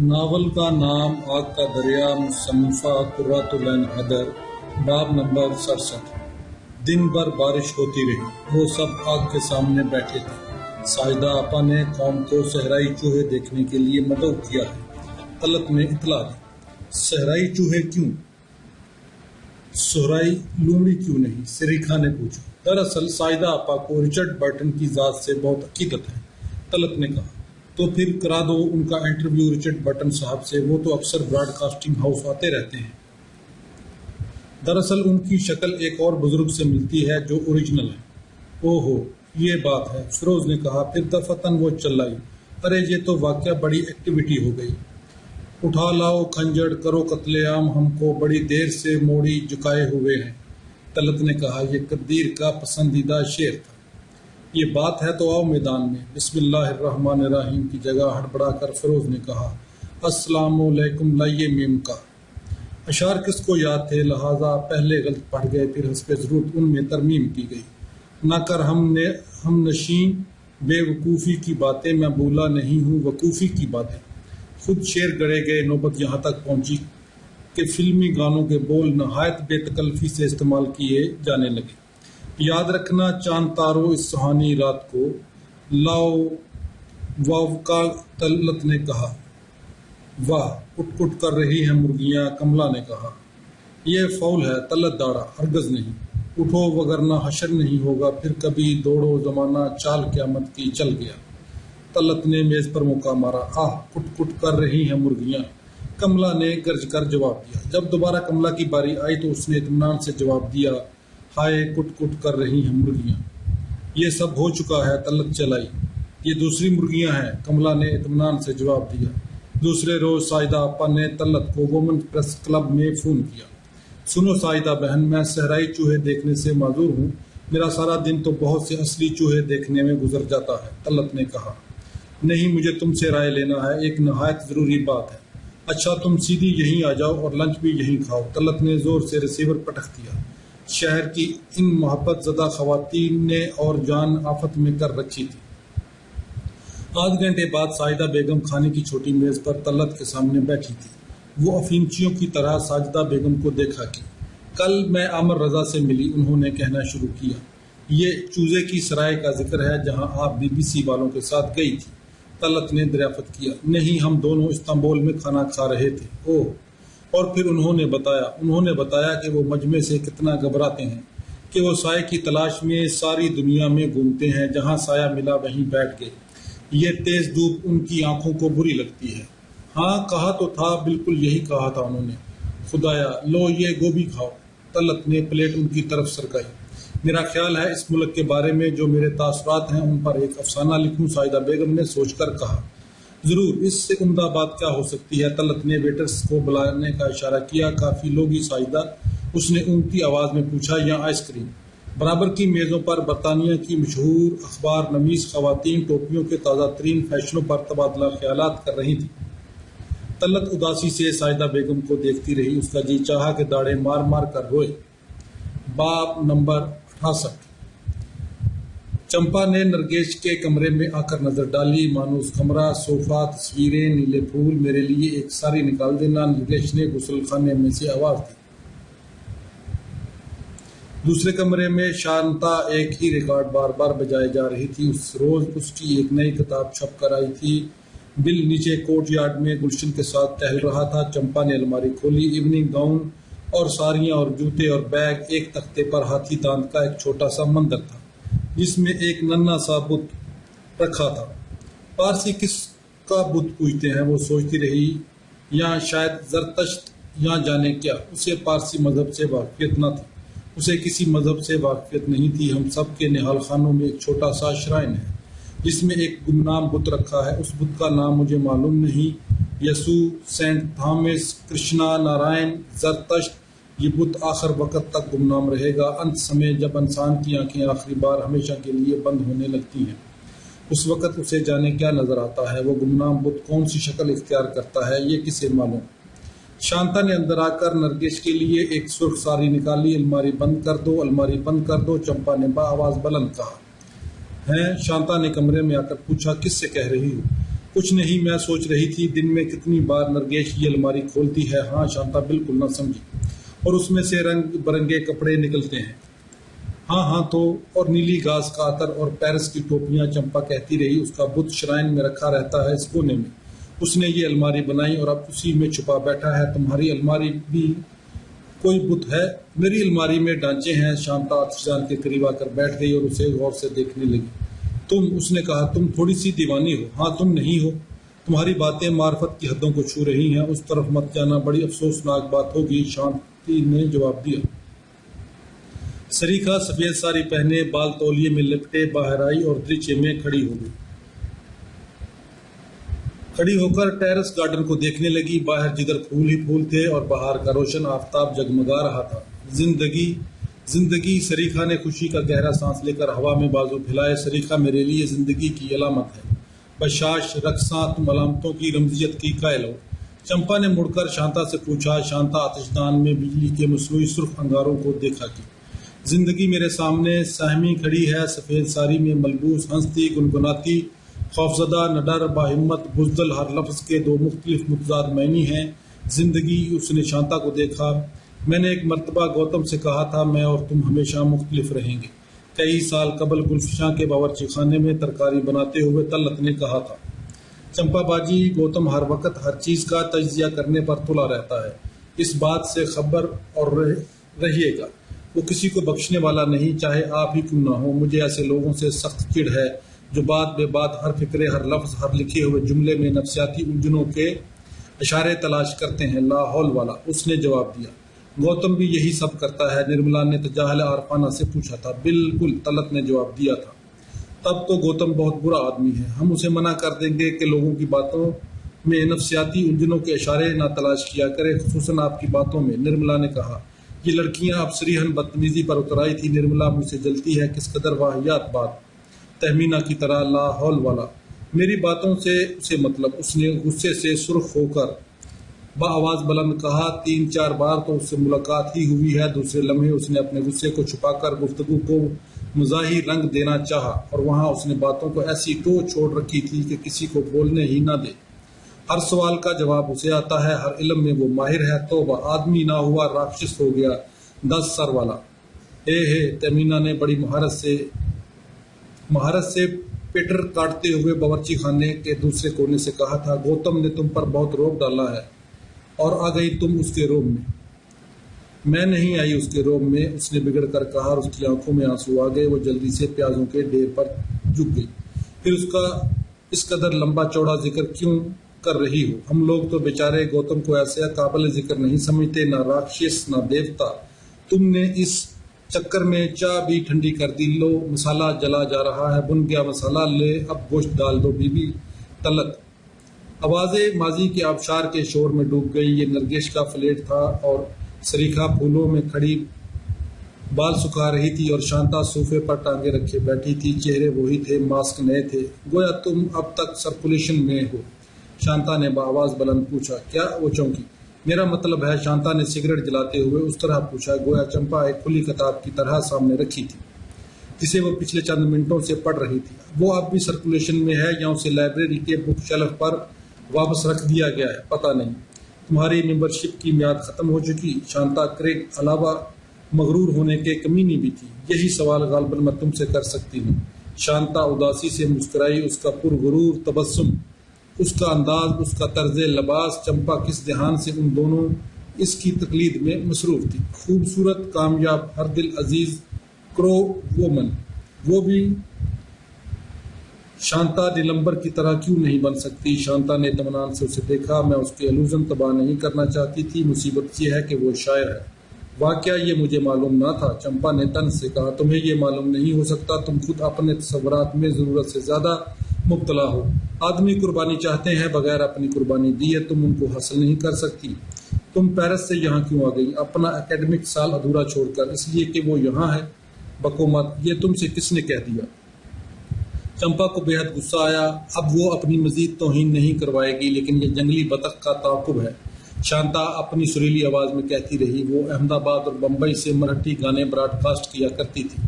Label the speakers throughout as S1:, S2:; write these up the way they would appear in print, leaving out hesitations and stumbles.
S1: Novel کا نام آگ کا دریا، مصنفہ قرۃ العین حیدر، باب نمبر 67۔ دن بھر بارش ہوتی رہی، وہ سب آگ کے سامنے بیٹھے تھے۔ ساجدہ آپا نے قوم کو صحرائی چوہے دیکھنے کے لیے مدعو کیا ہے۔ طلعت نے اطلاع دی۔ صحرائی چوہے کیوں؟ صحرائی لومڑی کیوں نہیں؟ سریکھا نے پوچھا۔ دراصل ساجدہ آپا کو رچرڈ برٹن کی ذات سے بہت عقیدت ہے، طلعت نے کہا۔ تو پھر کرا دو ان کا انٹرویو رچرڈ برٹن صاحب سے، وہ تو اکثر براڈ کاسٹنگ ہاؤس آتے رہتے ہیں۔ دراصل ان کی شکل ایک اور بزرگ سے ملتی ہے جو اوریجنل ہے۔ او ہو، یہ بات ہے، فیروز نے کہا۔ پھر دفعتاً وہ چلائی۔ ارے یہ تو واقعہ بڑی ایکٹیویٹی ہو گئی۔ اٹھا لاؤ کھنجر، کرو قتل عام، ہم کو بڑی دیر سے موڑی جھکائے ہوئے ہیں، طلعت نے کہا۔ یہ قدیر کا پسندیدہ شعر تھا۔ یہ بات ہے تو آؤ میدان میں۔ بسم اللہ الرحمن الرحیم کی جگہ ہڑبڑا کر فیروز نے کہا، السلام علیکم، لائیے میم کا۔ اشعار کس کو یاد تھے، لہٰذا پہلے غلط پڑھ گئے، پھر حسب ضرورت ان میں ترمیم کی گئی۔ نہ کر ہم نشین بے وقوفی کی باتیں، میں بھولا نہیں ہوں وقوفی کی باتیں۔ خود شعر گڑے گئے، نوبت یہاں تک پہنچی کہ فلمی گانوں کے بول نہایت بے تکلفی سے استعمال کیے جانے لگے۔ یاد رکھنا چاند تارو اس سہانی رات کو، لاؤ واو کا، طلعت نے کہا۔ واہ، کٹ کٹ کر رہی ہیں مرغیاں، کملا نے کہا۔ یہ فول ہے، طلعت داڑا، ہرگز نہیں۔ اٹھو وگرنہ حشر نہیں ہوگا پھر کبھی، دوڑو زمانہ چال قیامت کی چل گیا۔ طلعت نے میز پر موقع مارا۔ آہ، کٹ کٹ کر رہی ہیں مرغیاں، کملا نے گرج کر جواب دیا۔ جب دوبارہ کملا کی باری آئی تو اس نے اطمینان سے جواب دیا، ہائے کٹ کٹ کر رہی ہیں مرغیاں۔ یہ سب ہو چکا ہے، طلعت چلائی۔ یہ دوسری مرغیاں ہیں، کملا نے اطمینان سے جواب دیا۔ دوسرے روز ساجدہ آپا نے طلعت کو وومن پریس کلب میں فون کیا۔ سنو ساجدہ بہن، میں صحرائی چوہے دیکھنے سے معذور ہوں، میرا سارا دن تو بہت سے اصلی چوہے دیکھنے میں گزر جاتا ہے، طلعت نے کہا۔ نہیں، مجھے تم سے رائے لینا ہے، ایک نہایت ضروری بات ہے۔ اچھا تم سیدھی یہیں آ جاؤ اور لنچ بھی یہیں کھاؤ، طلعت نے زور سے ریسیور پٹخ دیا۔ شہر کی ان محبت زدہ خواتین نے اور جان آفت میں کر رکھی تھی۔ آدھ گھنٹے بعد ساجدہ بیگم کھانے کی چھوٹی میز پر طلعت کے سامنے بیٹھی تھی۔ وہ افینچیوں کی طرح ساجدہ بیگم کو دیکھا کہ کل میں عامر رضا سے ملی، انہوں نے کہنا شروع کیا۔ یہ چوزے کی سرائے کا ذکر ہے جہاں آپ BBC والوں کے ساتھ گئی تھی، طلعت نے دریافت کیا۔ نہیں، ہم دونوں استنبول میں کھانا کھا رہے تھے۔ اوہ، اور پھر انہوں نے بتایا کہ وہ مجمع سے کتنا گھبراتے ہیں، کہ وہ سائے کی تلاش میں ساری دنیا میں گھومتے ہیں، جہاں سایہ ملا وہیں بیٹھ گئے۔ یہ تیز دھوپ ان کی آنکھوں کو بری لگتی ہے۔ ہاں کہا تو تھا، بالکل یہی کہا تھا انہوں نے۔ خدایا، لو یہ گوبھی کھاؤ، طلعت نے پلیٹ ان کی طرف سرکائی۔ میرا خیال ہے اس ملک کے بارے میں جو میرے تاثرات ہیں ان پر ایک افسانہ لکھوں، ساجدہ بیگم نے سوچ کر کہا۔ ضرور، اس سے عمدہ بات کیا ہو سکتی ہے؟ طلعت نے ویٹرز کو بلانے کا اشارہ کیا۔ کافی لوگی ساجدہ، اس نے اونگتی آواز میں پوچھا، یا آئس کریم؟ برابر کی میزوں پر برطانیہ کی مشہور اخبار نویس خواتین ٹوپیوں کے تازہ ترین فیشنوں پر تبادلہ خیالات کر رہی تھیں۔ طلعت اداسی سے ساجدہ بیگم کو دیکھتی رہی، اس کا جی چاہا کہ داڑیں مار مار کر روئے۔ باب نمبر 68۔ چمپا نے نرگس کے کمرے میں آ کر نظر ڈالی۔ مانوس کمرہ، صوفہ، تصویریں، نیلے پھول، میرے لیے ایک ساری نکال دینا، نرگس نے غسل خانے میں سے آواز دی۔ دوسرے کمرے میں شانتا ایک ہی ریکارڈ بار بار بجائے جا رہی تھی۔ اس روز اس کی ایک نئی کتاب چھپ کر آئی تھی۔ بل نیچے کورٹ یارڈ میں گلشن کے ساتھ ٹہل رہا تھا۔ چمپا نے الماری کھولی۔ ایوننگ گاؤن اور ساڑیاں اور جوتے اور بیگ، ایک تختے پر ہاتھی دانت کا ایک چھوٹا سا مندر تھا جس میں ایک ننھا سا بت رکھا تھا۔ پارسی کس کا بت پوجتے ہیں، وہ سوچتی رہی، یا شاید زرتشت یا جانے کیا۔ اسے پارسی مذہب سے واقفیت نہ تھی، اسے کسی مذہب سے واقفیت نہیں تھی۔ ہم سب کے نہال خانوں میں ایک چھوٹا سا شرائن ہے جس میں ایک گمنام بت رکھا ہے۔ اس بت کا نام مجھے معلوم نہیں، یسوع، سینٹ تھامس، کرشنا، نارائن، زرتشت۔ یہ بت آخر وقت تک گمنام رہے گا۔ انت سمے، جب انسان کی آنکھیں آخری بار ہمیشہ کے لیے بند ہونے لگتی ہیں، اس وقت اسے جانے کیا نظر آتا ہے۔ وہ گمنام بت کون سی شکل اختیار کرتا ہے، یہ کسے معلوم؟ شانتا نے اندر آ کر نرگس کے لیے ایک سرخ ساری نکالی۔ الماری بند کر دو، الماری بند کر دو، چمپا نے بآواز بلند کہا۔ ہیں؟ شانتا نے کمرے میں آ کر پوچھا۔ کس سے کہہ رہی ہو؟ کچھ نہیں، میں سوچ رہی تھی دن میں کتنی بار نرگیش یہ الماری کھولتی ہے۔ ہاں شانتا بالکل نہ سمجھی، اور اس میں سے رنگ برنگے کپڑے نکلتے ہیں۔ ہاں تو، اور نیلی گاز کا عطر اور پیرس کی ٹوپیاں۔ چمپا کہتی رہی، اس کا بت شرائن میں رکھا رہتا ہے اس کونے میں۔ اس نے یہ الماری بنائی اور اب اسی میں چھپا بیٹھا ہے۔ تمہاری الماری بھی کوئی بت ہے؟ میری الماری میں ڈھانچے ہیں۔ شانتا آتشدان کے قریب آ کر بیٹھ گئی اور اسے غور سے دیکھنے لگی۔ اس نے کہا، تم تھوڑی سی دیوانی ہو۔ ہاں تم نہیں ہو، تمہاری باتیں معرفت کی حدوں کو چھو رہی ہیں۔ اس طرف مت جانا، بڑی افسوسناک بات ہوگی، شانتی نے جواب دیا۔ سریکھا سفید ساری پہنے، بال تولیے میں لپٹے باہر آئی اور دریچے میں کھڑی ہو گئی۔ کھڑی ہو کر ٹیرس گارڈن کو دیکھنے لگی۔ باہر جدھر پھول ہی پھول تھے اور باہر کا روشن آفتاب جگمگا رہا تھا۔ زندگی، سریکھا نے خوشی کا گہرا سانس لے کر ہوا میں بازو پھیلائے۔ سریکھا میرے لیے زندگی کی علامت ہے، بشاش رقصاں، تم علامتوں کی رمزیت کی قائل ہو۔ چمپا نے مڑ کر شانتا سے پوچھا۔ شانتا آتشدان میں بجلی کے مصنوعی سرخ انگاروں کو دیکھا کی۔ زندگی میرے سامنے سہمی کھڑی ہے، سفید ساری میں ملبوس، ہنستی گنگناتی، خوفزدہ، نڈر، باہمت، بزدل۔ ہر لفظ کے دو مختلف متضاد معنی ہیں۔ زندگی، اس نے شانتا کو دیکھا۔ میں نے ایک مرتبہ گوتم سے کہا تھا، میں اور تم ہمیشہ مختلف رہیں گے۔ کئی سال قبل گلفشاں کے باورچی خانے میں ترکاری بناتے ہوئے طلعت نے کہا تھا۔ چمپا باجی، گوتم ہر وقت ہر چیز کا تجزیہ کرنے پر تلا رہتا ہے، اس بات سے خبر اور رہیے گا۔ وہ کسی کو بخشنے والا نہیں، چاہے آپ ہی کیوں نہ ہو۔ مجھے ایسے لوگوں سے سخت چڑ ہے جو بات بے بات ہر فکرے، ہر لفظ، ہر لکھے ہوئے جملے میں نفسیاتی الجھنوں کے اشارے تلاش کرتے ہیں۔ لا حول والا، اس نے جواب دیا۔ گوتم بھی یہی سب کرتا ہے؟ نرملا نے تجاہل عارفانہ سے پوچھا تھا۔ بالکل، طلعت نے جواب دیا تھا۔ تب تو گوتم بہت برا آدمی ہے۔ ہم اسے منع کر دیں گے کہ لوگوں کی باتوں میں نفسیاتی الجھنوں کے اشارے نہ تلاش کیا کرے، خصوصاً آپ کی باتوں میں، نرملا نے کہا۔ یہ لڑکیاں اب صریحاً بدتمیزی پر اتر آئی تھی۔ نرملا مجھ سے جلتی ہے، کس قدر واہیات بات، تہمینہ کی طرح۔ لا حول والا، میری باتوں سے اسے مطلب؟ اس نے غصے سے سرخ ہو کر بآواز بلند کہا۔ 3-4 بار تو اس سے ملاقات ہی ہوئی ہے۔ دوسرے لمحے اس نے اپنے غصے کو چھپا کر گفتگو کو مزاحی رنگ دینا چاہا، اور وہاں اس نے باتوں کو ایسی ٹو چھوڑ رکھی تھی کہ کسی کو بولنے ہی نہ دے۔ ہر سوال کا جواب اسے آتا ہے، ہر علم میں وہ ماہر ہے۔ توبہ، آدمی نہ ہوا راکشس ہو گیا، 10 سر والا۔ تہمینہ نے بڑی مہارت سے پیٹر کاٹتے ہوئے باورچی خانے کے دوسرے کونے سے کہا تھا۔ گوتم نے تم پر بہت روب ڈالا ہے، اور آ گئی تم اس کے روب میں۔ میں نہیں آئی اس کے روب میں، اس نے بگڑ کر کہا، اور اس کی آنکھوں میں آنسو آ گئے۔ وہ جلدی سے پیازوں کے ڈھیر پر جھک گئی۔ پھر اس کا اس قدر لمبا چوڑا ذکر کیوں کر رہی ہو؟ ہم لوگ تو بیچارے گوتم کو ایسے قابل ذکر نہیں سمجھتے، نہ راکشس نہ دیوتا۔ تم نے اس چکر میں چائے بھی ٹھنڈی کر دی۔ لو، مسالہ جلا جا رہا ہے، بن گیا مسالہ، لے اب گوشت ڈال دو۔ بی بی طلعت آوازیں ماضی کے آبشار کے شور میں ڈوب گئی۔ یہ نرگس کا فلیٹ تھا، اور سریکھا پھولوں میں کھڑی بال سکھا رہی تھی، اور شانتا صوفے پر ٹانگیں رکھے بیٹھی تھی۔ چہرے وہی تھے، ماسک نئے تھے۔ گویا تم اب تک سرکولیشن میں ہو؟ شانتا نے بآواز بلند پوچھا۔ کیا؟ وہ چونکی۔ میرا مطلب ہے، شانتا نے سگریٹ جلاتے ہوئے اس طرح پوچھا گویا چمپا ایک کھلی کتاب کی طرح سامنے رکھی تھی جسے وہ پچھلے چند منٹوں سے پڑھ رہی تھی۔ وہ اب بھی سرکولیشن میں ہے یا اسے لائبریری کے بک شیلف پر واپس رکھ دیا گیا ہے؟ پتہ نہیں۔ تمہاری ممبرشپ کی میعاد ختم ہو چکی؟ شانتا کریگ علاوہ مغرور ہونے کے کمینی بھی تھی۔ یہی سوال غالباً میں تم سے کر سکتی ہوں۔ شانتا اداسی سے مسکرائی۔ اس کا پرغرور تبسم، اس کا انداز، اس کا طرز لباس۔ چمپا کس دھیان سے ان دونوں اس کی تقلید میں مصروف تھی۔ خوبصورت، کامیاب، ہر دل عزیز کرو وومن، وہ بھی شانتا نیلمبر کی طرح کیوں نہیں بن سکتی؟ شانتا نے اطمینان سے اسے دیکھا۔ میں اس کے الوژن تباہ نہیں کرنا چاہتی تھی، مصیبت یہ ہے کہ وہ شاعر ہے۔ واقعہ یہ مجھے معلوم نہ تھا، چمپا نے طنز سے کہا۔ تمہیں یہ معلوم نہیں ہو سکتا، تم خود اپنے تصورات میں ضرورت سے زیادہ مبتلا ہو۔ آدمی قربانی چاہتے ہیں، بغیر اپنی قربانی دیے تم ان کو حاصل نہیں کر سکتی۔ تم پیرس سے یہاں کیوں آ گئی، اپنا اکیڈمک سال ادھورا چھوڑ کر؟ اس لیے کہ وہ یہاں ہے؟ بکو مت، یہ تم سے کس نے کہہ دیا؟ چمپا کو بے حد غصہ آیا۔ اب وہ اپنی مزید توہین نہیں کروائے گی، لیکن یہ جنگلی بطخ کا تعاقب ہے۔ شانتا اپنی سریلی آواز میں کہتی رہی۔ وہ احمد آباد اور بمبئی سے مرہٹی گانے براڈ کاسٹ کیا کرتی تھی۔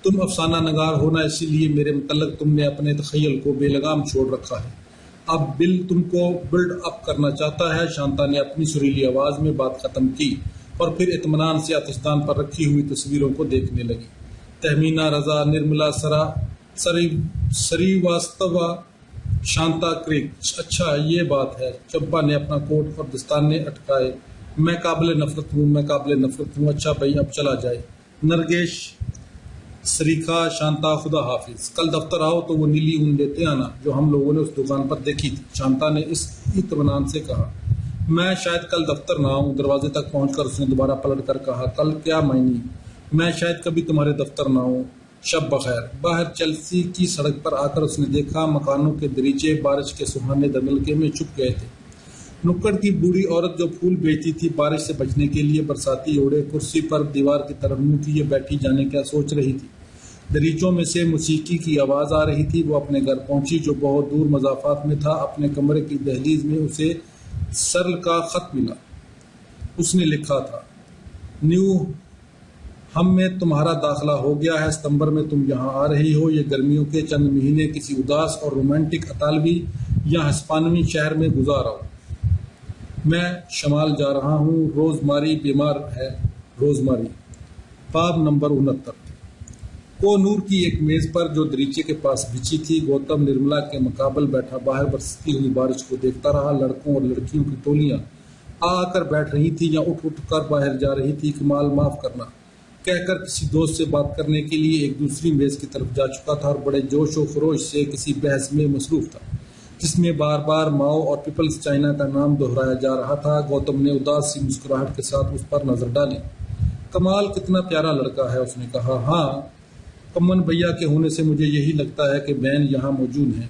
S1: تم افسانہ نگار ہونا، اسی لیے میرے متعلق تم نے اپنے تخیل کو بے لگام چھوڑ رکھا ہے۔ اب بل تم کو بلڈ اپ کرنا چاہتا ہے۔ شانتا نے اپنی سریلی آواز میں بات ختم کی اور پھر اطمینان سے آتشدان پر رکھی ہوئی تصویروں کو دیکھنے لگی۔ تہمینا، رضا، نرملا، سریواستوا، شانتا کریک۔ اچھا یہ بات ہے۔ چمپا نے اپنا کوٹ اور دستانے اٹکائے۔ میں قابل نفرت ہوں، میں قابل نفرت ہوں۔ اچھا بھائی اب چلا جائے۔ نرگیش، سریکھا، شانتا، خدا حافظ۔ کل دفتر آؤ تو وہ نیلی اون لیتے آنا جو ہم لوگوں نے اس دکان پر دیکھی تھی، شانتا نے اس اطمینان سے کہا۔ میں شاید کل دفتر نہ آؤں۔ دروازے تک پہنچ کر اس نے دوبارہ پلٹ کر کہا، کل کیا معنی؟ میں شاید کبھی تمہارے دفتر نہ آؤں۔ شب بخیر۔ باہر چیلسی کی سڑک پر آ کر اس نے دیکھا مکانوں کے دریچے بارش کے سہانے دھندلکے میں چھپ گئے تھے۔ نکڑ کی بوڑھی عورت جو پھول بیچتی تھی بارش سے بچنے کے لیے برساتی اوڑے کرسی پر دیوار کی طرف منہ کیے بیٹھی جانے کیا سوچ رہی تھی۔ دریچوں میں سے موسیقی کی آواز آ رہی تھی۔ وہ اپنے گھر پہنچی جو بہت دور مضافات میں تھا۔ اپنے کمرے کی دہلیز میں اسے سرل کا خط ملا۔ اس نے لکھا تھا، نیو ہم میں تمہارا داخلہ ہو گیا ہے۔ ستمبر میں تم یہاں آ رہی ہو۔ یہ گرمیوں کے چند مہینے کسی اداس اور رومانٹک اطالوی یا ہسپانوی شہر میں گزار آؤ۔ میں شمال جا رہا ہوں۔ روزماری بیمار ہے۔ روزماری۔ باب نمبر 69۔ کوہ-نور کی ایک میز پر جو دریچے کے پاس بچھی تھی، گوتم نرملا کے مقابل بیٹھا باہر برستی ہوئی بارش کو دیکھتا رہا۔ لڑکوں اور لڑکیوں کی ٹولیاں آ کر بیٹھ رہی تھی یا اٹھ کر باہر جا رہی تھی۔ کمال معاف کرنا کہہ کر کسی دوست سے بات کرنے کے لیے ایک دوسری میز کی طرف جا چکا تھا اور بڑے جوش و خروش سے کسی بحث میں مصروف تھا جس میں بار بار ماؤ اور پیپلز چائنا کا نام دہرایا جا رہا تھا۔ گوتم نے اداس سی مسکراہٹ کے ساتھ اس پر نظر ڈالی۔ کمال کتنا پیارا لڑکا ہے، اس نے کہا۔ ہاں، کمن بھیا کے ہونے سے مجھے یہی لگتا ہے کہ بہن یہاں موجود ہیں۔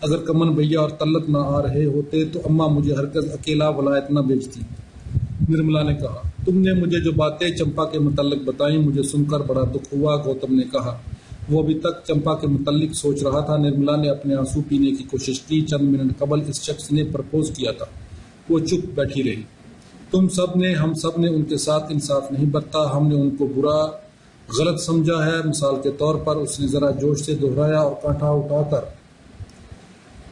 S1: اگر کمن بھیا اور طلت نہ آ رہے ہوتے تو اماں مجھے ہرگز اکیلا ولایت نہ بھیجتی، نرملا نے کہا۔ تم نے مجھے جو باتیں چمپا کے متعلق بتائیں مجھے سن کر بڑا دکھ ہوا، گوتم نے کہا۔ وہ ابھی تک چمپا کے متعلق سوچ رہا تھا۔ نرملا نے اپنے آنسو پینے کی کوشش کی۔ چند منٹ قبل اس شخص نے پرپوز کیا تھا۔ وہ چپ بیٹھی رہی۔ ہم سب نے ان کے ساتھ انصاف نہیں برتا۔ ہم نے ان کو برا غلط سمجھا ہے۔ مثال کے طور پر، اس نے ذرا جوش سے دہرایا اور کانٹا اٹھا کر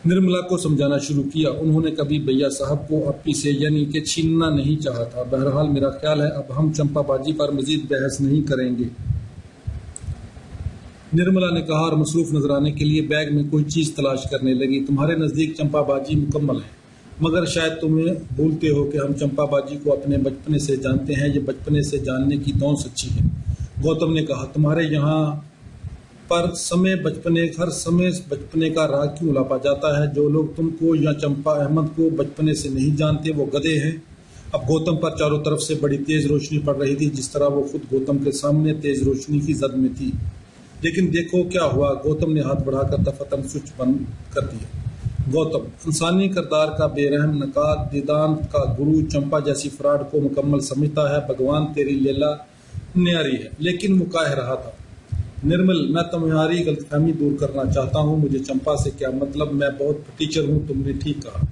S1: نرملا کو سمجھانا شروع کیا۔ انہوں نے کبھی بھیا صاحب کو اپی سے یعنی کہ چھیننا نہیں چاہا تھا۔ بہرحال میرا خیال ہے اب ہم چمپا بازی پر مزید بحث نہیں کریں گے، نرملا نے کہا اور مصروف نظر آنے کے لیے بیگ میں کوئی چیز تلاش کرنے لگی۔ تمہارے نزدیک چمپا بازی مکمل ہے، مگر شاید تمہیں بھولتے ہو کہ ہم چمپا بازی کو اپنے بچپنے سے جانتے ہیں۔ یہ بچپنے سے جاننے کی دون سچی ہے، گوتم نے کہا۔ تمہارے یہاں پر ہر سمے بچپنے کا راہ کیوں لاپا جاتا ہے؟ جو لوگ تم کو یا چمپا احمد کو بچپنے سے نہیں جانتے وہ گدھے ہیں۔ اب گوتم پر چاروں طرف سے بڑی تیز روشنی پڑ رہی تھی، جس طرح وہ خود گوتم کے سامنے تیز روشنی کی زد میں تھی۔ لیکن دیکھو کیا ہوا، گوتم نے ہاتھ بڑھا کر دفعتاً سوئچ بند کر دیا۔ گوتم انسانی کردار کا بے رحم نقاد، دیدانت کا گرو، چمپا جیسی فراڈ کو مکمل سمجھتا ہے۔ بھگوان تیری لیلا نیاری ہے، لیکن وہ کہہ رہا تھا، نرمل میں تمہاری غلط فہمی دور کرنا چاہتا ہوں۔ مجھے چمپا سے کیا مطلب، میں بہت ٹیچر ہوں، تم نے ٹھیک کہا،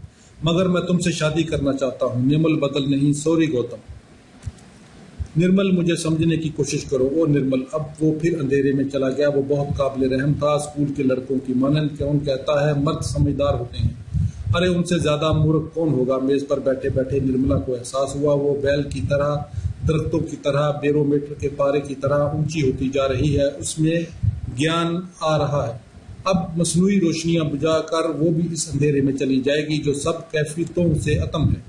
S1: مگر میں تم سے شادی کرنا چاہتا ہوں۔ نرمل بدل نہیں، سوری گوتم۔ نرمل مجھے سمجھنے کی کوشش کرو۔ او نرمل، اب وہ پھر اندھیرے میں چلا گیا۔ وہ بہت قابل رحم تھا، اسکول کے لڑکوں کی مانند کون کہتا ہے مرد سمجھدار ہوتے ہیں۔ ارے ان سے زیادہ مورخ کون ہوگا؟ میز پر بیٹھے بیٹھے نرملا کو احساس ہوا وہ بیل کی طرح، درختوں کی طرح، بیرومیٹر کے پارے کی طرح اونچی ہوتی جا رہی ہے۔ اس میں گیان آ رہا ہے۔ اب مصنوعی روشنیاں بجھا کر وہ بھی اس اندھیرے میں چلی جائے گی جو سب کیفیتوں سے اتم ہے۔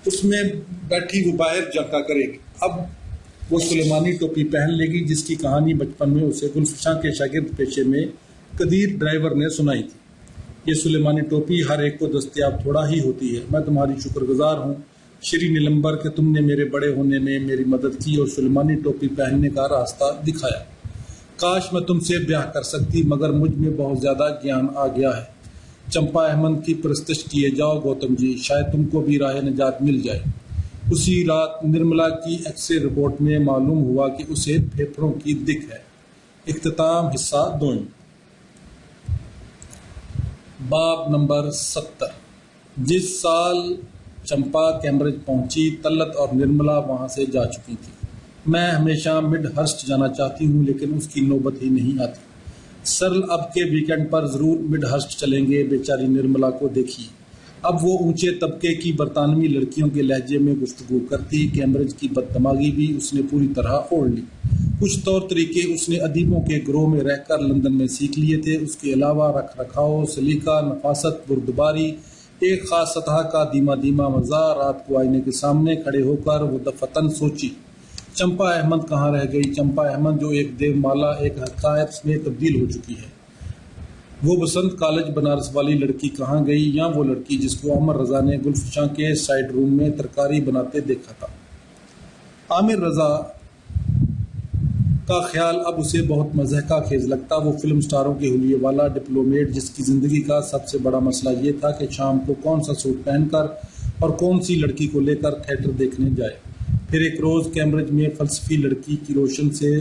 S1: اس میں بیٹھی وہ باہر جھانکا کرے گی۔ اب وہ سلیمانی ٹوپی پہن لے گی جس کی کہانی بچپن میں اسے گلفشاں کے شاگرد پیشے میں قدیر ڈرائیور نے سنائی تھی۔ یہ سلیمانی ٹوپی ہر ایک کو دستیاب تھوڑا ہی ہوتی ہے۔ میں تمہاری شکر گزار ہوں شری نیلمبر کہ تم نے میرے بڑے ہونے میں میری مدد کی اور سلیمانی ٹوپی پہننے کا راستہ دکھایا۔ کاش میں تم سے بیاہ کر سکتی، مگر مجھ میں بہت زیادہ گیان آ گیا ہے۔ چمپا احمد کی پرستش کیے جاؤ گوتم جی، شاید تم کو بھی راہ نجات مل جائے۔ اسی رات نرملا کی ایکس رے رپورٹ میں معلوم ہوا کہ اسے پھیپھڑوں کی دق ہے۔ اختتام حصہ دوئم۔ باب نمبر 70۔ جس سال چمپا کیمبرج پہنچی، طلت اور نرملا وہاں سے جا چکی تھی۔ میں ہمیشہ مڈ ہرسٹ جانا چاہتی ہوں لیکن اس کی نوبت ہی نہیں آتی۔ سرل اب کے ویکینڈ پر ضرور مڈ ہرسٹ چلیں گے، بیچاری نرملا کو دیکھیے۔ اب وہ اونچے طبقے کی برطانوی لڑکیوں کے لہجے میں گفتگو کرتی۔ کیمبرج کی بددماغی بھی اس نے پوری طرح اوڑھ لی۔ کچھ طور طریقے اس نے ادیبوں کے گروہ میں رہ کر لندن میں سیکھ لیے تھے۔ اس کے علاوہ رکھ رکھاؤ، سلیقہ، نفاست، بردباری، ایک خاص سطح کا دھیما مزہ۔ رات کو آئینے کے سامنے کھڑے ہو کر وہ دفعتاً سوچی، چمپا احمد کہاں رہ گئی؟ چمپا احمد جو ایک دیو مالا، ایک حقائق میں تبدیل ہو چکی ہے۔ وہ بسنت کالج بنارس والی لڑکی کہاں گئی؟ یا وہ لڑکی جس کو عامر رضا نے گلفشاں کے سائڈ روم میں ترکاری بناتے دیکھا تھا۔ عامر رضا کا خیال اب اسے بہت مضحکہ خیز لگتا۔ وہ فلم سٹاروں کے حلیے والا ڈپلومیٹ جس کی زندگی کا سب سے بڑا مسئلہ یہ تھا کہ شام کو کون سا سوٹ پہن کر اور کون سی لڑکی کو لے کر تھیٹر دیکھنے جائے۔ پھر ایک روز کیمبرج میں فلسفی لڑکی کی روشن سے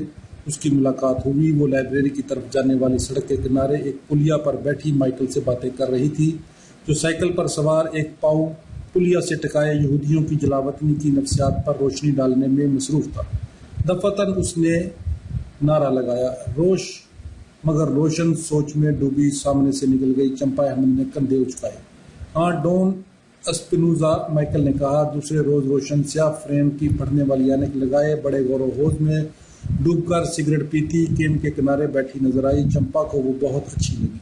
S1: اس کی ملاقات ہوئی۔ وہ لائبریری کی طرف جانے والی سڑک کے کنارے ایک پلیا پر بیٹھی مائیکل سے باتیں کر رہی تھی، جو سائیکل پر سوار ایک پاؤ پلیا سے ٹکائے یہودیوں کی جلاوطنی کی نفسیات پر روشنی ڈالنے میں مصروف تھا۔ دفعتاً اس نے نعرہ لگایا، مگر روشن سوچ میں ڈوبی سامنے سے نکل گئی۔ چمپا احمد نے کندھے اچکائے۔ ہاں ڈون اسپینوزا، مائیکل نے کہا۔ دوسرے روز روشن سیاہ فریم کی پڑھنے والی اینک لگائے بڑے غور و خوض میں ڈوب کر سگریٹ پیتی کین کے کنارے بیٹھی نظر آئی۔ چمپا کو وہ بہت اچھی لگی۔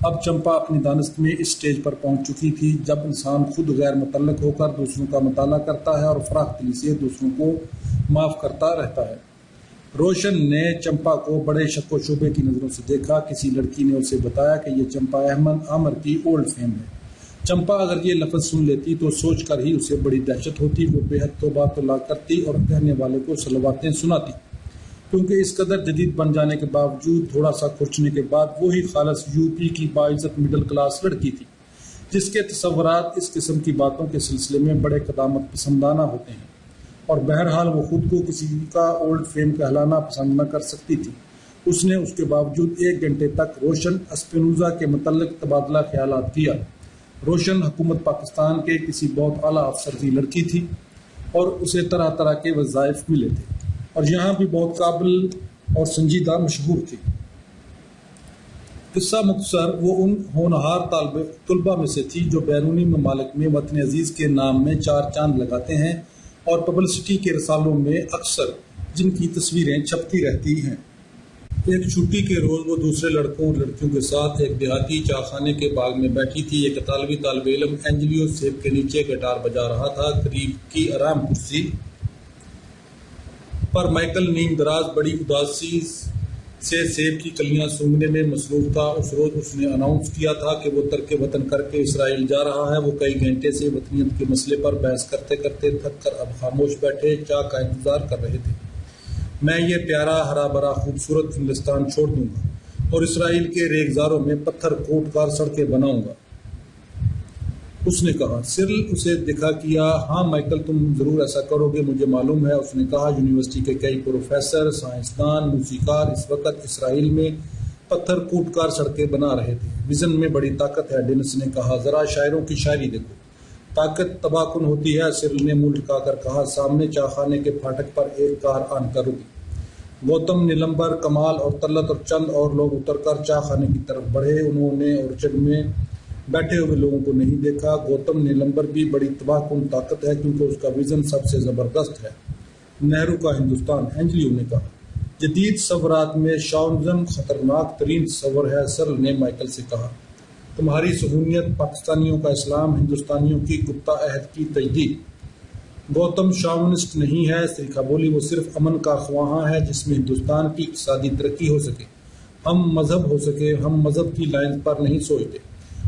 S1: اب چمپا اپنی دانست میں اس سٹیج پر پہنچ چکی تھی جب انسان خود غیر متعلق ہو کر دوسروں کا مطالعہ کرتا ہے اور فراخ دلی سے دوسروں کو معاف کرتا رہتا ہے۔ روشن نے چمپا کو بڑے شک و شبے کی نظروں سے دیکھا۔ کسی لڑکی نے اسے بتایا کہ یہ چمپا احمد عامر کی اولڈ فیم ہے۔ چمپا اگر یہ لفظ سن لیتی تو سوچ کر ہی اسے بڑی دہشت ہوتی۔ وہ بے حد توبہ تولا کرتی اور کہنے والے کو صلواتیں سناتی، کیونکہ اس قدر جدید بن جانے کے باوجود تھوڑا سا کھرچنے کے بعد وہی خالص یو پی کی باعزت مڈل کلاس لڑکی تھی، جس کے تصورات اس قسم کی باتوں کے سلسلے میں بڑے قدامت پسندانہ ہوتے ہیں، اور بہرحال وہ خود کو کسی کا اولڈ فیم کہلانا پسند نہ کر سکتی تھی۔ اس نے اس کے باوجود 1 گھنٹے تک روشن اسپینوزا کے متعلق تبادلہ خیالات کیا۔ روشن حکومت پاکستان کے کسی بہت اعلیٰ افسر کی لڑکی تھی اور اسے طرح طرح کے وظائف ملے تھے، اور یہاں بھی بہت قابل اور سنجیدہ مشہور تھی۔ قصہ مختصر، وہ ان ہونہار طلباء میں سے تھی جو بیرونی ممالک میں وطن عزیز کے نام میں 4 چاند لگاتے ہیں اور پبلسٹی کے رسالوں میں اکثر جن کی تصویریں چھپتی رہتی ہیں۔ ایک چھٹی کے روز وہ دوسرے لڑکوں اور لڑکیوں کے ساتھ ایک دیہاتی چائے خانے کے باغ میں بیٹھی تھی۔ ایک اطالوی طالب علم اینجلیو سیب کے نیچے گٹار بجا رہا تھا۔ قریب کی آرام کرسی پر مائیکل نیم دراز بڑی اداسی سے سیب کی کلیاں سونگھنے میں مصروف تھا۔ اس روز اس نے اناؤنس کیا تھا کہ وہ ترک وطن کر کے اسرائیل جا رہا ہے۔ وہ کئی گھنٹے سے وطنیت کے مسئلے پر بحث کرتے کرتے تھک کر اب خاموش بیٹھے چائے کا انتظار کر رہے تھے۔ میں یہ پیارا ہرا بھرا خوبصورت انگلستان چھوڑ دوں گا اور اسرائیل کے ریگزاروں میں پتھر کوٹ کر سڑکیں بناؤں گا، اس نے کہا۔ سرل اسے دکھا کیا۔ ہاں مائیکل، تم ضرور ایسا کرو گے، مجھے معلوم ہے، اس نے کہا۔ یونیورسٹی کے کئی پروفیسر، سائنسدان، موسیقار اس وقت اسرائیل میں پتھر کوٹ کر سڑکیں بنا رہے تھے۔ وژن میں بڑی طاقت ہے، ڈینس نے کہا۔ ذرا شاعروں کی شاعری دیکھو، طاقت تباہ کن ہوتی ہے، سرل نے منہ لٹکا کر کہا۔ سامنے چائے خانے کے پھاٹک پر ایک کار آن کر رکی۔ گوتم، نیلمبر، کمال اور طلعت اور چند اور لوگ اتر کر چائے خانے کی طرف بڑھے۔ انہوں نے اورچڈ میں بیٹھے ہوئے لوگوں کو نہیں دیکھا۔ گوتم، نیلمبر بھی بڑی تباہ کن طاقت ہے کیونکہ اس کا وژن سب سے زبردست ہے۔ نہرو کا ہندوستان، اینجلیو نے کہا۔ جدید تصورات میں شاونزم خطرناک ترین تصور ہے، سرل نے مائیکل سے کہا۔ تمہاری صہیونیت، پاکستانیوں کا اسلام، ہندوستانیوں کی کتا عہد کی تجدید۔ گوتم شاونسٹ نہیں ہے، سریکھا بولی۔ وہ صرف امن کا خواہاں ہے جس میں ہندوستان کی اقتصادی ترقی ہو سکے، ہم مذہب ہو سکے۔ ہم مذہب کی لائنز پر نہیں سوچتے۔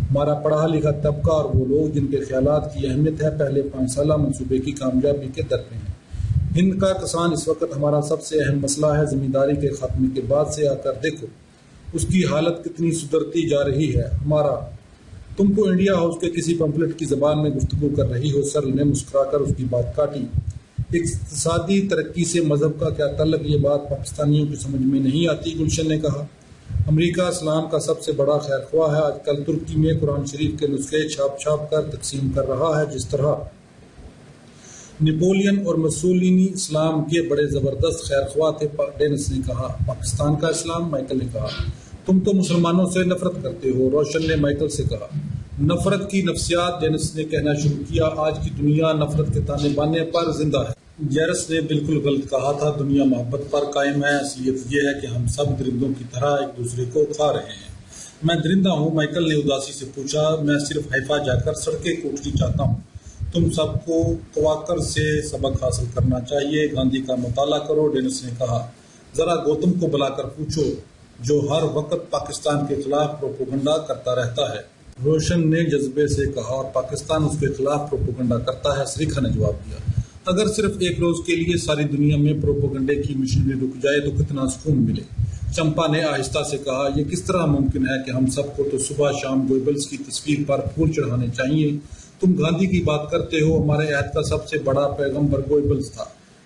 S1: ہمارا پڑھا لکھا طبقہ اور وہ لوگ جن کے خیالات کی اہمیت ہے پہلے 5 سالہ منصوبے کی کامیابی کے در پہ ہیں۔ ہند کا کسان اس وقت ہمارا سب سے اہم مسئلہ ہے۔ زمینداری کے خاتمے کے بعد سے آ کر دیکھو اس کی حالت کتنی سدھرتی جا رہی ہے۔ تم تو انڈیا ہاؤس کے کسی پمفلٹ کی زبان میں گفتگو کر رہی ہو، سرل نے مسکرا کر اس کی بات کاٹی۔ اقتصادی ترقی سے مذہب کا کیا تعلق؟ یہ بات پاکستانیوں کی سمجھ میں نہیں آتی، گلشن نے کہا۔ امریکہ اسلام کا سب سے بڑا خیر خواہ ہے۔ آج کل ترکی میں قرآن شریف کے نسخے چھاپ کر تقسیم کر رہا ہے، جس طرح نیپولین اور مسولینی اسلام کے بڑے زبردست خیر خواہ تھے، ڈینس نے کہا۔ پاکستان کا اسلام، مائیکل نے کہا۔ تم تو مسلمانوں سے نفرت کرتے ہو، روشن نے مائیکل سے کہا۔ نفرت کی نفسیات، ڈینس نے کہنا شروع کیا، آج کی دنیا نفرت کے تانے بانے پر زندہ ہے۔ جیرس نے بالکل غلط کہا تھا، دنیا محبت پر قائم ہے، اصلیت یہ ہے کہ ہم سب درندوں کی طرح ایک دوسرے کو کھا رہے ہیں۔ میں درندہ ہوں، مائیکل نے اداسی سے پوچھا، میں صرف حیفا جا کر سڑکیں کوٹنی چاہتا ہوں۔ تم سب کو کواکر سے سبق حاصل کرنا چاہیے، گاندھی کا مطالعہ کرو، ڈینس نے کہا۔ ذرا گوتم کو بلا کر پوچھو جو ہر وقت پاکستان کے خلاف پروپیگنڈا کرتا رہتا ہے، روشن نے جذبے سے کہا، اور پاکستان اس کے خلاف پروپیگنڈا کرتا ہے، سریکھا نے جواب دیا۔ اگر صرف ایک روز کے لیے ساری دنیا میں پروپیگنڈے کی مشینری رک جائے تو کتنا سکون ملے، چمپا نے آہستہ سے کہا۔ یہ کس طرح ممکن ہے کہ ہم سب کو تو صبح شام گوئبلز کی تصویر پر پھول چڑھانے چاہیے؟ تم گاندھی کی بات کرتے ہو، ہمارے عہد کا سب سے بڑا پیغمبر گوئبلز تھا۔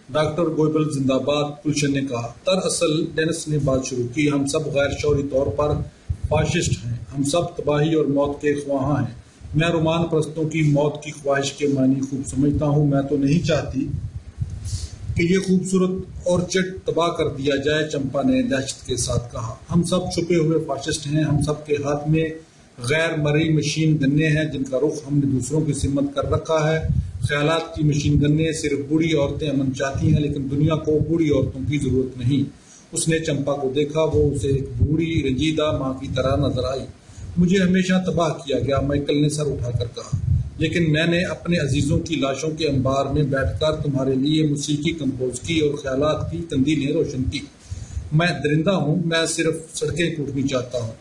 S1: ڈاکٹر گوئبلز زندہ باد، گلشن نے کہا۔ دراصل ڈینس نے بات شروع کی، ہم سب غیر شعوری طور پر فاشسٹ ہیں، ہم سب تباہی اور موت کے خواہاں ہیں۔ میں رومان پرستوں کی موت کی خواہش کے معنی خوب سمجھتا ہوں، میں تو نہیں چاہتی کہ یہ خوبصورت اورچڈ تباہ کر دیا جائے، چمپا نے دہشت کے ساتھ کہا۔ ہم سب چھپے ہوئے فاشسٹ ہیں، ہم سب کے ہاتھ میں غیر مرئی مشین گنیں ہیں جن کا رخ ہم نے دوسروں کی سمت کر رکھا ہے۔ خیالات کی مشین گنیں، صرف بوڑھی عورتیں امن چاہتی ہیں، لیکن دنیا کو بوڑھی عورتوں کی ضرورت نہیں۔ اس نے چمپا کو دیکھا، وہ اسے ایک بوڑھی رنجیدہ ماں کی طرح نظر آئی۔ مجھے ہمیشہ تباہ کیا گیا، مائیکل نے سر اٹھا کر کہا، لیکن میں نے اپنے عزیزوں کی لاشوں کے انبار میں بیٹھ کر تمہارے لیے موسیقی کمپوز کی اور خیالات کی قندیلیں روشن کی۔ میں درندہ ہوں، میں صرف سڑکیں کوٹنی چاہتا ہوں،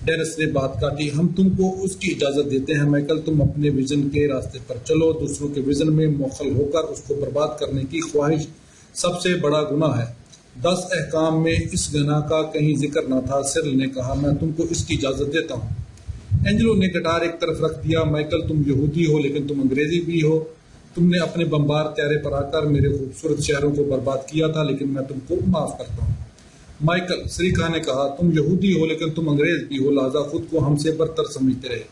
S1: ڈینس نے بات کاٹی۔ ہم تم کو اس کی اجازت دیتے ہیں مائیکل، تم اپنے ویژن کے راستے پر چلو، دوسروں کے ویژن میں مؤخل ہو کر اس کو برباد کرنے کی خواہش سب سے بڑا گناہ ہے۔ 10 احکام میں اس گناہ کا کہیں ذکر نہ تھا، سرل نے کہا۔ میں تم کو اس کی اجازت دیتا ہوں۔ اینجلو نے گٹار ایک طرف رکھ دیا۔ مائیکل، تم یہودی ہو لیکن تم انگریزی بھی ہو، تم نے اپنے بمبار طیارے پر آ کر میرے خوبصورت شہروں کو برباد کیا تھا، لیکن میں تم کو معاف کرتا ہوں۔ مائیکل، سریکھا نے کہا، تم یہودی ہو لیکن تم انگریز بھی ہو، لہذا خود کو ہم سے برتر سمجھتے رہے۔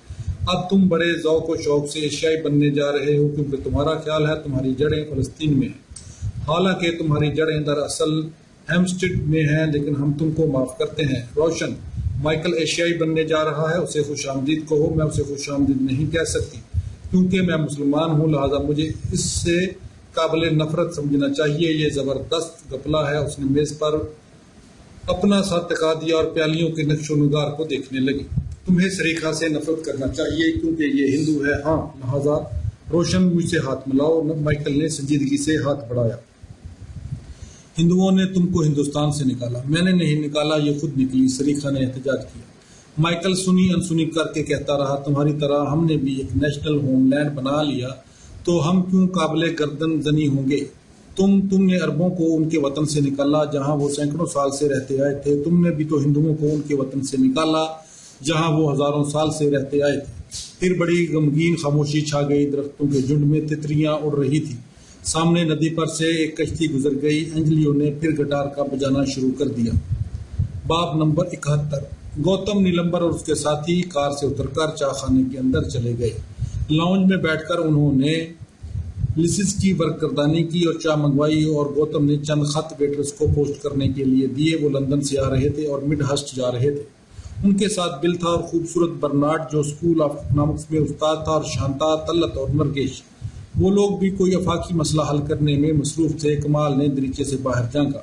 S1: اب تم بڑے ذوق و شوق سے ایشیائی بننے جا رہے ہو کیونکہ تمہارا خیال ہے تمہاری جڑیں فلسطین میں ہیں، حالانکہ تمہاری جڑیں دراصل ہیمسٹڈ میں ہیں، لیکن ہم تم کو معاف کرتے ہیں۔ روشن، مائیکل ایشیائی بننے جا رہا ہے، اسے خوش آمدید کہو۔ میں اسے خوش آمدید نہیں کہہ سکتی کیونکہ میں مسلمان ہوں، لہذا مجھے اس سے قابل نفرت سمجھنا چاہیے۔ یہ زبردست گپلا ہے۔ اس نے میز پر اپنا ساتھ ٹکا دیا اور پیالیوں کے نقش و نگار کو دیکھنے لگی۔ تمہیں سریکھا سے نفرت کرنا چاہیے کیونکہ یہ ہندو ہے، ہاں، لہذا روشن مجھ سے ہاتھ ملاؤ۔ مائیکل نے سنجیدگی سے ہاتھ بڑھایا۔ ہندوؤں نے تم کو ہندوستان سے نکالا، میں نے نہیں نکالا، یہ خود نکلی، سریکھا نے احتجاج کیا۔ مائیکل سنی انسنی کر کے کہتا رہا، تمہاری طرح ہم نے بھی ایک نیشنل ہوم لینڈ بنا لیا تو ہم کیوں قابل گردن زنی ہوں گے؟ تم نے عربوں کو ان کے وطن سے نکالا جہاں وہ سینکڑوں سال سے رہتے آئے تھے، تم نے بھی تو ہندوؤں کو ان کے وطن سے نکالا جہاں وہ ہزاروں سال سے رہتے آئے تھے۔ پھر بڑی غمگین خاموشی چھا گئی، درختوں کے جھنڈ میں تتریاں اڑ رہی تھی، سامنے ندی پر سے ایک کشتی گزر گئی۔ اینجلیو نے پھر گٹار کا بجانا شروع کر دیا۔ باب نمبر 71۔ گوتم، نیلمبر اور اس کے ساتھی کار سے اتر کر چائے خانے کے اندر چلے گئے۔ لاؤنج میں بیٹھ کر انہوں نے لسز کی برگردانی کی اور چائے منگوائی، اور گوتم نے چند خط ویٹرز کو پوسٹ کرنے کے لیے دیے۔ وہ لندن سے آ رہے تھے اور مڈ ہسٹ جا رہے تھے۔ ان کے ساتھ بل تھا اور خوبصورت برنارڈ جو اسکول آف اکنامکس میں استاد تھا، اور شانتا، طلت اور نرگیش۔ وہ لوگ بھی کوئی آفاقی مسئلہ حل کرنے میں مصروف تھے۔ کمال نے دریچے سے باہر جھانکا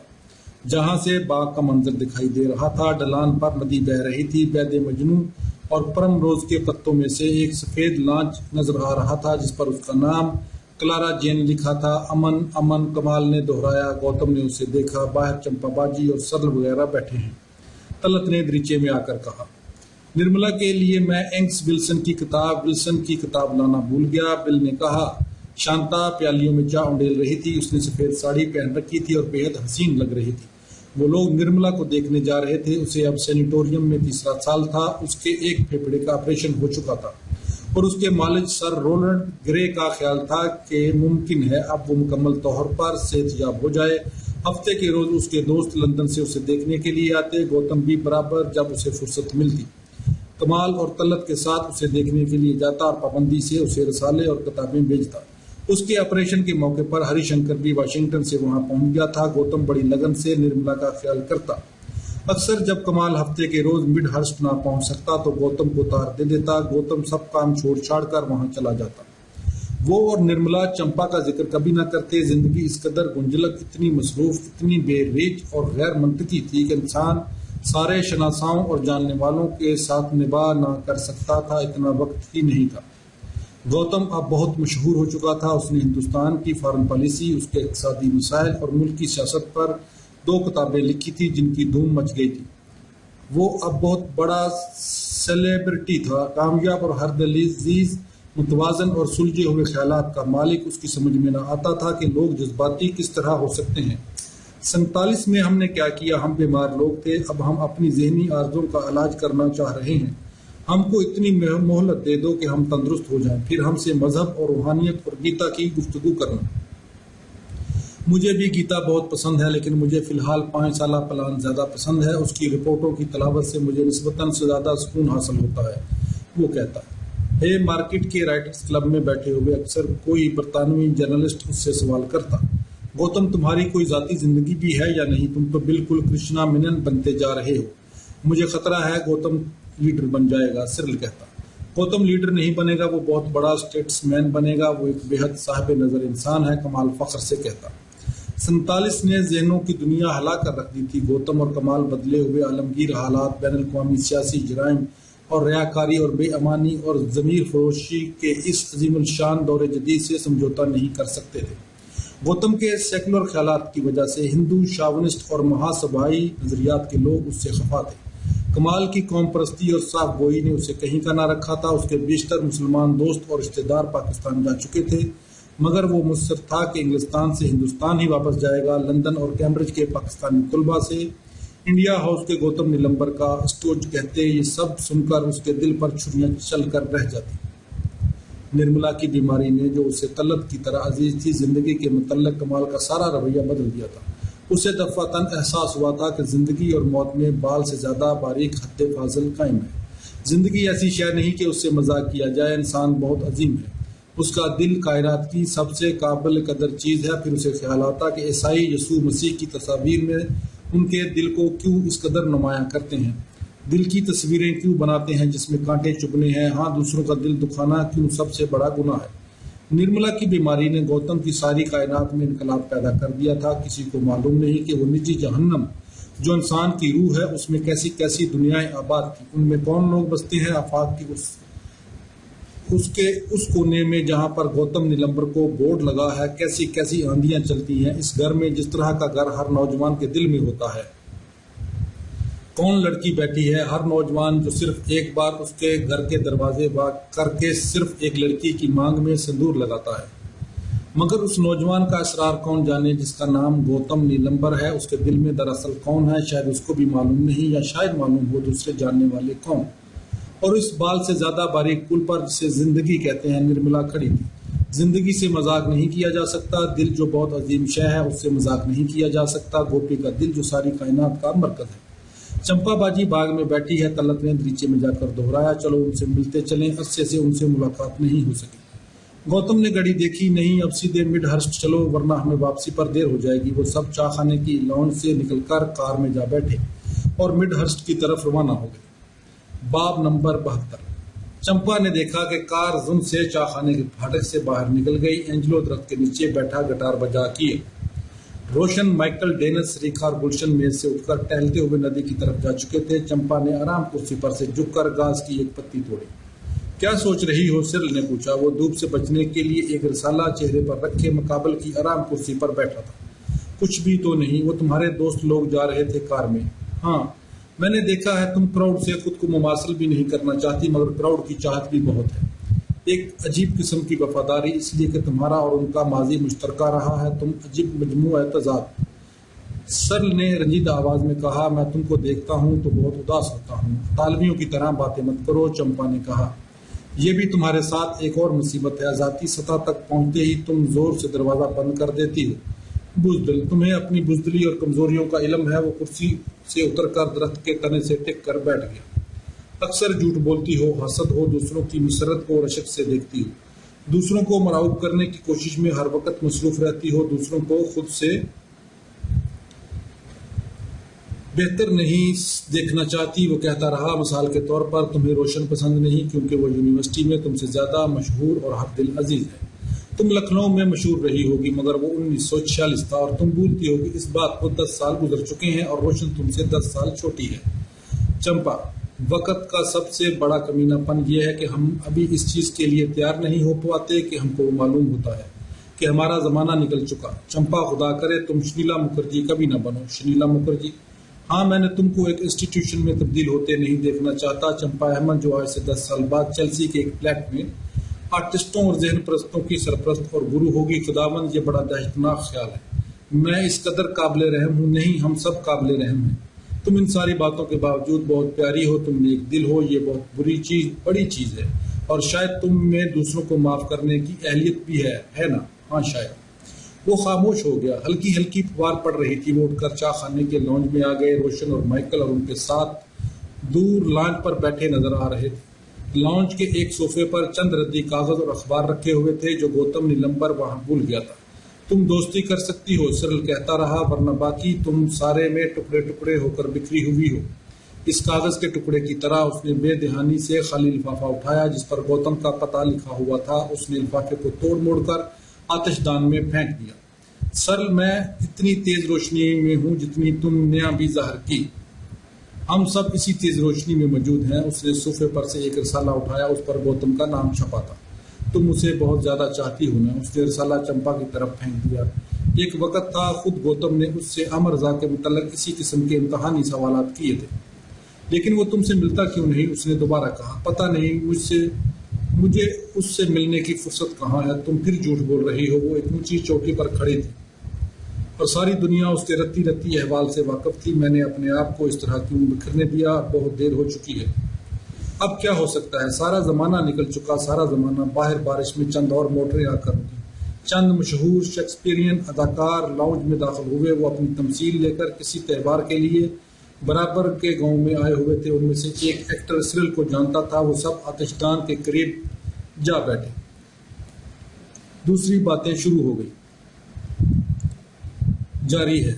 S1: جہاں سے باغ کا منظر دکھائی دے رہا تھا۔ ڈھلان پر ندی بہہ رہی تھی، بید مجنوں اور پرم روز کے پتوں میں سے ایک سفید لانچ نظر آ رہا تھا جس پر اس کا نام کلارا جین لکھا تھا۔ امن امن، کمال نے دہرایا۔ گوتم نے اسے دیکھا، باہر چمپا باجی اور سرل وغیرہ بیٹھے ہیں۔ طلت نے دریچے میں آ کر کہا، نرملا کے لیے میں اینگس ولسن کی کتاب لانا بھول گیا۔ بل نے کہا۔ شانتا پیالیوں میں چائے انڈیل رہی تھی، اس نے سفید ساڑی پہن رکھی تھی اور بے حد حسین لگ رہی تھی۔ وہ لوگ نرملا کو دیکھنے جا رہے تھے۔ اسے اب سینیٹوریم میں تیسرا سال تھا، اس کے ایک پھیپھڑے کا آپریشن ہو چکا تھا، اور اس کے مالج سر رولنڈ گرے کا خیال تھا کہ ممکن ہے اب وہ مکمل طور پر صحت یاب ہو جائے۔ ہفتے کے روز اس کے دوست لندن سے اسے دیکھنے کے لیے آتے، گوتم بھی برابر جب اسے فرصت ملتی کمال اور طلت کے ساتھ اسے دیکھنے کے لیے جاتا اور پابندی سے اسے رسالے اور کتابیں بھیجتا۔ اس کے آپریشن کے موقع پر ہری شنکر بھی واشنگٹن سے وہاں پہنچ گیا تھا۔ گوتم بڑی لگن سے نرملا کا خیال کرتا۔ اکثر جب کمال ہفتے کے روز مڈ ہرسٹ نہ پہنچ سکتا تو گوتم کو تار دے دیتا. گوتم سب کام چھوڑ چھاڑ کر وہاں چلا جاتا. وہ اور نرملا چمپا کا ذکر کبھی نہ کرتے. زندگی اس قدر گنجلک، اتنی مصروف، اتنی بے ریچ اور غیر منطقی تھی کہ انسان سارے شناساؤں اور جاننے والوں کے ساتھ نباہ نہ کر سکتا تھا. اتنا وقت ہی نہیں تھا. گوتم اب بہت مشہور ہو چکا تھا. اس نے ہندوستان کی فارن پالیسی، اس کے اقتصادی مسائل اور ملک کی سیاست پر 2 کتابیں لکھی تھی جن کی دھوم مچ گئی تھی. وہ اب بہت بڑا سیلیبریٹی تھا. کامیاب اور ہر دلعزیز، متوازن اور سلجھے ہوئے خیالات کا مالک. اس کی سمجھ میں نہ آتا تھا کہ لوگ جذباتی کس طرح ہو سکتے ہیں. 47 میں ہم نے کیا کیا؟ ہم بیمار لوگ تھے. اب ہم اپنی ذہنی آرزوں کا علاج کرنا چاہ رہے ہیں. ہم کو اتنی مہلت دے دو کہ ہم تندرست ہو جائیں، پھر ہم سے مذہب اور روحانیت اور گیتا کی گفتگو کرنا. مجھے بھی گیتا بہت پسند ہے، لیکن مجھے فی الحال 5 سالہ پلان زیادہ پسند ہے. اس کی رپورٹوں کی تلاوت سے مجھے نسبتاً سے زیادہ سکون حاصل ہوتا ہے. وہ کہتا ہے مارکیٹ کے رائٹرز کلب میں بیٹھے ہوئے اکثر کوئی برطانوی جرنلسٹ اس سے سوال کرتا، گوتم تمہاری کوئی ذاتی زندگی بھی ہے یا نہیں؟ تم تو بالکل کرشنا مینن بنتے جا رہے ہو. مجھے خطرہ ہے گوتم لیڈر بن جائے گا. سرل کہتا، گوتم لیڈر نہیں بنے گا، وہ بہت بڑا سٹیٹس مین بنے گا. وہ ایک بے حد صاحب نظر انسان ہے. کمال فخر سے کہتا. 47 نے ذہنوں کی دنیا ہلا کر رکھ دی تھی. گوتم اور کمال بدلے ہوئے عالمگیر حالات، بین الاقوامی سیاسی جرائم اور ریاکاری اور بے امانی اور ضمیر فروشی کے اس عظیم الشان دور جدید سے سمجھوتا نہیں کر سکتے تھے. گوتم کے سیکولر خیالات کی وجہ سے ہندو شاونسٹ اور محاسبائی نظریات کے لوگ اس سے خفا تھے. کمال کی قوم پرستی اور صاف گوئی نے اسے کہیں کا نہ رکھا تھا. اس کے بیشتر مسلمان دوست اور رشتہ دار پاکستان جا چکے تھے، مگر وہ مصر تھا کہ انگلستان سے ہندوستان ہی واپس جائے گا. لندن اور کیمبرج کے پاکستانی طلباء سے انڈیا ہاؤس کے گوتم نیلمبر کا اسٹوج کہتے، یہ سب سن کر اس کے دل پر چھریاں چل کر رہ جاتی. نرملا کی بیماری نے، جو اسے طلت کی طرح عزیز تھی، زندگی کے متعلق کمال کا سارا رویہ بدل دیا تھا. اسے دفعتاً احساس ہوا تھا کہ زندگی اور موت میں بال سے زیادہ باریک خط فاصل قائم ہے. زندگی ایسی شے نہیں کہ اس سے مذاق کیا جائے. انسان بہت عظیم ہے. اس کا دل کائنات کی سب سے قابل قدر چیز ہے. پھر اسے خیال آتا کہ عیسائی یسوع مسیح کی تصاویر میں ان کے دل کو کیوں اس قدر نمایاں کرتے ہیں، دل کی تصویریں کیوں بناتے ہیں جس میں کانٹے چبھنے ہیں. ہاں، دوسروں کا دل دکھانا کیوں سب سے بڑا گناہ ہے. نرملا کی بیماری نے گوتم کی ساری کائنات میں انقلاب پیدا کر دیا تھا. کسی کو معلوم نہیں کہ وہ نجی جہنم جو انسان کی روح ہے، اس میں کیسی کیسی دنیائیں آباد تھی. ان میں کون لوگ بستے ہیں؟ آفاق کی اس کونے میں جہاں پر گوتم نیلمبر کو بورڈ لگا ہے. کیسی کیسی آندیاں چلتی ہیں اس گھر میں، جس طرح کا گھر ہر نوجوان کے دل میں ہوتا ہے. کون لڑکی بیٹھی ہے؟ ہر نوجوان جو صرف ایک بار اس کے گھر کے دروازے کر کے صرف ایک لڑکی کی مانگ میں سندور لگاتا ہے. مگر اس نوجوان کا اسرار کون جانے جس کا نام گوتم نیلمبر ہے. اس کے دل میں دراصل کون ہے؟ شاید اس کو بھی معلوم نہیں، یا شاید معلوم ہو دوسرے جاننے والے کون. اور اس بال سے زیادہ باریک پل پر جسے زندگی کہتے ہیں، نرملا کھڑی تھی. زندگی سے مذاق نہیں کیا جا سکتا. دل جو بہت عظیم شے ہے، اس سے مذاق نہیں کیا جا سکتا. گوپی کا دل جو ساری کائنات کا مرکز ہے. چمپا باجی باغ میں بیٹھی ہے. طلت نے دریچے میں جا کر دہرایا، چلو ان سے ملتے چلیں. عرصے سے ان سے ملاقات نہیں ہو سکی. گوتم نے گھڑی دیکھی. نہیں، اب سیدھے مڈ ہرسٹ چلو، ورنہ ہمیں واپسی پر دیر ہو جائے گی. وہ سب چائے خانے کی لانج سے نکل کر کار میں جا بیٹھے اور مڈ ہرسٹ کی طرف روانہ ہو گئے. باب نمبر 72. چمپا نے دیکھا کہ کار زن سے چائے خانے کے پھاٹک سے باہر نکل گئی. اینجلو درخت کے نیچے بیٹھا گٹار بجا کیے. روشن، مائیکل، ڈینس، ریکھا اور گلشن میز سے اٹھ کر ٹہلتے ہوئے ندی کی طرف جا چکے تھے. چمپا نے آرام کرسی پر سے جھک کر گھاس کی ایک پتی توڑی. کیا سوچ رہی ہو؟ سرل نے پوچھا. وہ دھوپ سے بچنے کے لیے ایک رسالہ چہرے پر رکھے مقابل کی آرام کرسی پر بیٹھا تھا. کچھ بھی تو نہیں. وہ تمہارے دوست لوگ جا رہے تھے کار میں. ہاں، میں نے دیکھا ہے. تم کراؤڈ سے خود کو مماثل بھی نہیں کرنا چاہتی، مگر کراؤڈ کی چاہت بھی بہت ہے. ایک عجیب قسم کی وفاداری، اس لیے کہ تمہارا اور ان کا ماضی مشترکہ رہا ہے. تم عجیب مجموعہ تضاد. سرل نے رنجیدہ آواز میں کہا. میں تم کو دیکھتا ہوں تو بہت اداس ہوتا ہوں. طالبیوں کی طرح باتیں مت کرو. چمپا نے کہا. یہ بھی تمہارے ساتھ ایک اور مصیبت ہے. ذاتی سطح تک پہنچتے ہی تم زور سے دروازہ بند کر دیتی ہو. بزدل. تمہیں اپنی بزدلی اور کمزوریوں کا علم ہے. وہ کرسی سے اتر کر درخت کے تنے سے ٹک کر بیٹھ گیا. اکثر جھوٹ بولتی ہو، حسد ہو، دوسروں کی مسرت کو رشک سے دیکھتی ہو، دوسروں کو مرعوب کرنے کی کوشش میں ہر وقت مصروف رہتی ہو، دوسروں کو خود سے بہتر نہیں دیکھنا چاہتی، وہ کہتا رہا۔ مثال کے طور پر تمہیں روشن پسند نہیں کیونکہ وہ یونیورسٹی میں تم سے زیادہ مشہور اور ہر دل عزیز ہے۔ تم لکھنؤ میں مشہور رہی ہوگی مگر وہ 1946 تھا اور تم بھولتی ہوگی اس بات کو۔ 10 سال گزر چکے ہیں اور روشن تم سے 10 سال چھوٹی ہے۔ چمپا: وقت کا سب سے بڑا کمینہ پن یہ ہے کہ ہم ابھی اس چیز کے لیے تیار نہیں ہو پاتے کہ ہم کو معلوم ہوتا ہے کہ ہمارا زمانہ نکل چکا۔ چمپا: خدا کرے تم شنیلا مکھرجی کبھی نہ بنو۔ شنیلا مکھرجی: ہاں، میں نے تم کو ایک انسٹیٹیوشن میں تبدیل ہوتے نہیں دیکھنا چاہتا۔ چمپا احمد: جو آج سے 10 سال بعد چیلسی کے ایک فلیٹ میں آرٹسٹوں اور ذہن پرستوں کی سرپرست اور گرو ہوگی۔ خداوند، یہ بڑا دہشتناک خیال ہے۔ میں اس قدر قابل رحم ہوں۔ نہیں، ہم سب قابل رحم ہیں۔ تم ان ساری باتوں کے باوجود بہت پیاری ہو، تم نیک دل ہو، یہ بہت بڑی چیز ہے، اور شاید تم میں دوسروں کو معاف کرنے کی اہلیت بھی ہے نا؟ ہاں شاید۔ وہ خاموش ہو گیا۔ ہلکی ہلکی پھوار پڑ رہی تھی۔ وہ اٹھ کر چائے خانے کے لانج میں آ گئے۔ روشن اور مائیکل اور ان کے ساتھ دور لانچ پر بیٹھے نظر آ رہے تھے۔ لانچ کے ایک صوفے پر چند ردی کاغذ اور اخبار رکھے ہوئے تھے جو گوتم نیلمبر وہاں بھول گیا تھا۔ تم دوستی کر سکتی ہو، سرل کہتا رہا، ورنہ باقی تم سارے میں ٹکڑے ٹکڑے ہو کر بکھری ہوئی ہو۔ اس کاغذ کے ٹکڑے کی طرح اس نے بے دہانی سے خالی لفافہ اٹھایا جس پر گوتم کا پتہ لکھا ہوا تھا۔ اس نے لفافے کو توڑ موڑ کر آتش دان میں پھینک دیا۔ سرل، میں اتنی تیز روشنی میں ہوں جتنی تم نے ابھی ظاہر کی۔ ہم سب اسی تیز روشنی میں موجود ہیں۔ اس نے صوفے پر سے ایک رسالہ اٹھایا، اس پر گوتم کا نام چھپا تھا۔ تم اسے بہت زیادہ چاہتی ہو نا؟ اس نے رسالہ چمپا کی طرف پھینک دیا۔ ایک وقت تھا خود گوتم نے اس سے امر رضا کے متعلق اسی قسم کے امتحانی سوالات کیے تھے۔ لیکن وہ تم سے ملتا کیوں نہیں؟ اس نے دوبارہ کہا۔ پتہ نہیں، مجھے اس سے ملنے کی فرصت کہاں ہے۔ تم پھر جھوٹ بول رہی ہو۔ وہ ایک اونچی چوٹی پر کھڑی تھی اور ساری دنیا اس کے رتی رتی احوال سے واقف تھی۔ میں نے اپنے آپ کو اس طرح کیوں بکھرنے دیا؟ اب بہت دیر ہو چکی ہے۔ اب کیا ہو سکتا ہے؟ سارا زمانہ نکل چکا، سارا زمانہ۔ باہر بارش میں چند اور موٹریں آ کر رکی۔ چند مشہور شیکسپیرین اداکار لاؤنج میں داخل ہوئے۔ وہ اپنی تمثیل لے کر کسی تہوار کے لیے برابر کے گاؤں میں آئے ہوئے تھے۔ ان میں سے ایک ایکٹر سرل کو جانتا تھا۔ وہ سب آتش دان کے قریب جا بیٹھے۔ دوسری باتیں شروع ہو گئی۔ جاری ہے۔